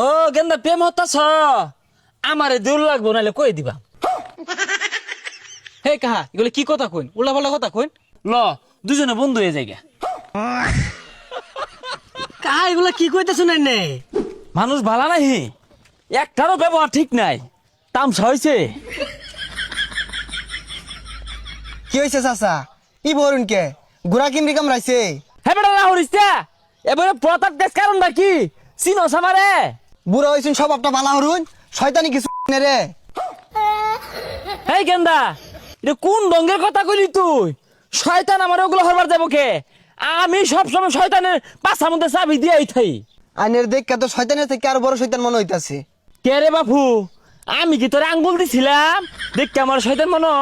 ও গেন্দা প্রেম হতাছ আমারে দূর লাগবো নাহলে কই দিবা। হে কাহা এগুলো কি কথা কইন, উল্টা পাল্টা কথা কইন। ল দুজনে বন্ধু হয়ে যাইগা। কাহা এগুলা কি কইতেছ নাই? মানুষ ভালা নাহি, একটারও ব্যবহার ঠিক নাই, তামসা হয়েছে। কি হয়েছে চাচা? ই বরুণ কে গুড়া কিমরি কামড়াইছে? হ্যাঁ বেটা না হরিস্তা এবারে প্রতাপ দেশ কারণ নাকি চিনো সামারে? বুড়া হয়েছেন সব আপনার বালা হরুন, শয়তানি কিছু রে। এই গেন্দা এটা কোন ডঙ্গের কথা কইলি তুই? শয়তান আমার ওগুলো হরবার যাবো কে? আমি সবসময় শয়তানের পাছার মধ্যে চাবি দিয়েই থাই। আইনের দেখে তো শয়তানের থেকে আরো বড় শয়তান মনে হইতাছে। কে রে বাপু, আমি কি তোর আঙ্গুল দিছিলাম দেখতে আমার শয়তান মনো?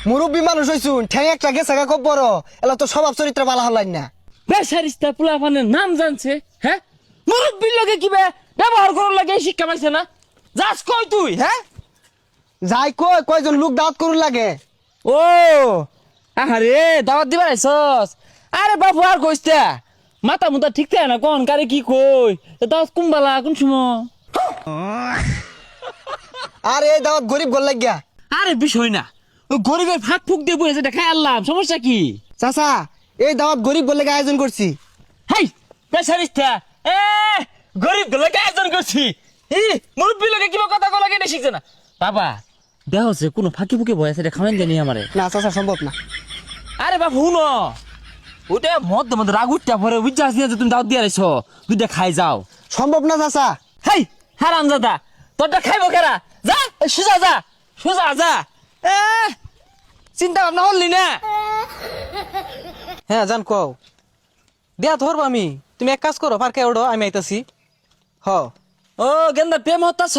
মুরব্বী মানুষ হইছুন, ঠ্যাং একটা গেছে খুব বড়, এলা তো স্বভাব চরিত্র বালা হলাই না। বেসারিস্তা পোলাপানের নাম জানছে, হ্যাঁ মুরব্বীর লগে কি ব্যবহার করার লাগে এই শিক্ষা পাইছে না? যাস কই তুই? হ্যাঁ যাই কয়জন লোক দাওয়াত করুন লাগে। ও আরে দাওয়াত দিবার আইছস? আরে বাপু আর কইস্তা মাথা মুতা ঠিক থাকে না, কোন কারে কি কই দাওয়াত কুম্বালা কোন সময়? আর এই দাওয়াত গরিব গোল লাগিয়া। আরে বিষয় না, ওই গরিবের ফাঁক ফুক দিয়ে বসে দেখাই আনলাম, সমস্যা কি? চাচা এই দাওয়াত গরিব গোল লাগে আয়োজন করছি। হাই বেসারিস্তা এ গরিব গুলোকে আয়োজন করছি, মুরব্বী লোকে কিবা কথা কলা কেটে শিখছে না বাবা। দেহ হচ্ছে কোনো ফাঁকি ফুকি বয় আছে খাওয়ান জানি আমারে। না চাচা সম্ভব না। আরে বাবু হুন ওটা মধ্যে মধ্যে রাগ উঠটা পরে বুঝতে আসি যে তুমি দাওয়াত দিয়ে আইছো, দুইটা খাই যাও। সম্ভব না চাচা। হাই হারাম দাদা তোরটা খাইবো কেরা? যা সোজা যা, সোজা যা। এ চিন্তা ভাবনা করলি না? হ্যাঁ জান কও, দেয়া ধরবো আমি। তুমি এক কাজ করো, পার্কে ওড়ো, আমি আইতাছি। হ ও গেন্দা প্রেম হতাছ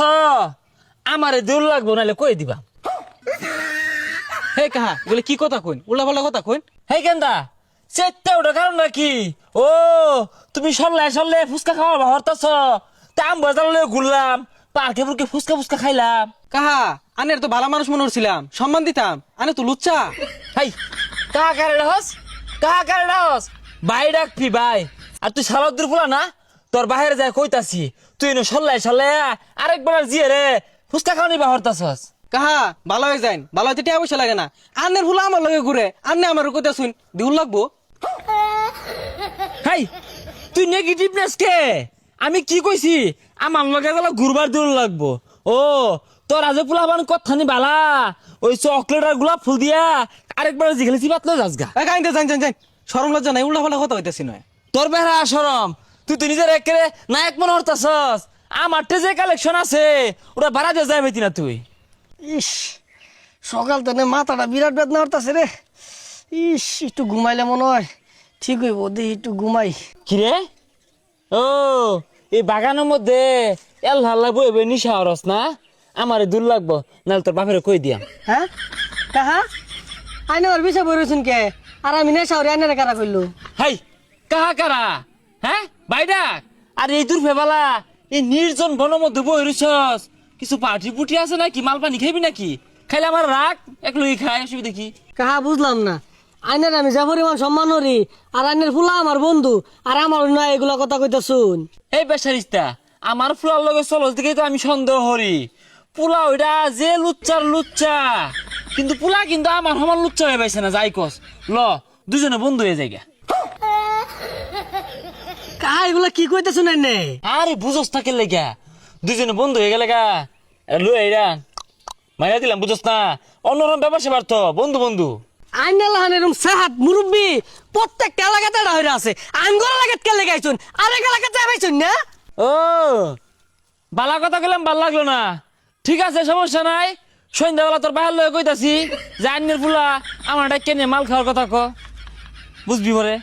আমারে দূর লাগবো নাহলে কই দিবা। হে কাহা এগুলো কি কথা কইন, উল্টা পাল্টা কথা কইন। হেই গেন্দা চেতে ওটা কারণ নাকি? ও তুমি সরলে ফুচকা খাওয়া হরতাছ, দাম বাজার লয়ে ঘুরলাম, পার্কে পুরকে ফুচকা ফুচকা খাইলাম। কাহা আনের তো ভালো মানুষ মনে করছিলাম, সম্মান দিতাম, আনে তো লুচ্চা। হাই কাহা কারে রহস, কাহা কারে রহস? ভাই ডাকবি ভাই। আর তুই সালাদুর ফুলা না, তোর বাহিরে যায় কইতাছি তুই এনে সরলে আরেকবার জিয়ে রে ফুচকা খাওয়া নিবা হরতাছস। কাহা ভালো হয়ে যাইন, ভালো হইতে টিয়া পয়সা লাগে না। আনের ফুলা আমার লগে ঘুরে, আন্নে আমার কইতা শুন দিউল লাগবো। হাই তুই নেগেটিভনেস কে? আমি কি কইছি আমার লগে গেলে ঘুরবার দূর লাগবো? ও তোর আজ পোলাবান কথানি বালা, ওই চকলেট আর গোলাপ ফুল দিয়া আরেকবার জিগেলে চিবাত লয়ে যাস গা। গাইতে যান যান যান, শরম লজ্জা নাই, উল্টা পাল্টা কথা হইতাছি নয়। তোর বেহরা সরম, তুই তো নিজের একেরে নায়ক মনে হরতাছস। আমার যে কালেকশন আছে ওটা ভাড়া দিয়ে যাই পাইতি না তুই। ইস সকাল তো মাথাটা বিরাট বেদনা হতাছে রে। ইস একটু ঘুমাইলে মনে হয় ঠিক হইব, দেখি একটু ঘুমাই। কিরে ও এই বাগানের মধ্যে এল হাল্লা বইবে নিশা হরস না? আমারে দূর লাগবো নাহলে তোর বাপের কই দিয়াম। হ্যাঁ কাহা আইনে আর বিষয় বইরেছেন কে? আর আমি নেশা হরি আইনের কারা করলো? হাই কাহা কারা? হ্যাঁ বাইডাক আর এই দূর ফেবালা এই নির্জন বনের মধ্যে বই রইছস, কিছু পার্টি পুটি আছে নাকি? মাল পানি খাইবি নাকি? খাইলে আমার রাগ এক লই খাই, অসুবিধা কি? কাহা বুঝলাম না, আইনের আমি যা পরিমাণ সম্মান হরি আর আইনের ফুলা আমার বন্ধু, আর আমার নয় এগুলা কথা কইতা শুন। এই বেসারিস্তা আমার ফুলার লগে চলস দিকে তো আমি সন্দেহ হরি। পুলা ওইটা যে লুচ্চার লুচ্চা, কিন্তু পুলা কিন্তু আমার সমান লুচ্চা হয়ে পাইছে না। যাই কস ল দুজনে বন্ধু হয়ে যাই গা। কাহা এগুলা কি কইতা শুনেন নে? আরে বুঝস থাকে লেগা দুজনে বন্ধু হয়ে গেলে গা লুই এরা মাইরা দিলাম, বুঝস না? অন্যরকম ব্যাপার সে পারতো বন্ধু বন্ধু। আইনের লাহান এরকম সাহাত মুরব্বী প্রত্যেকটা এলাকাতে এটা হয়ে আছে। আঙ্গর এলাকাত কে লেগাইছুন, আরেক এলাকাতে যাইবাইছুন না? ও বালা কথা গেলাম ভাল লাগলো না, ঠিক আছে সমস্যা নাই। সন্ধ্যাবেলা তোর বাহার লয়ে কইতাছি যে আইনের ফুলা আমার কেনে মাল খাওয়ার কথা ক, বুঝবি পরে।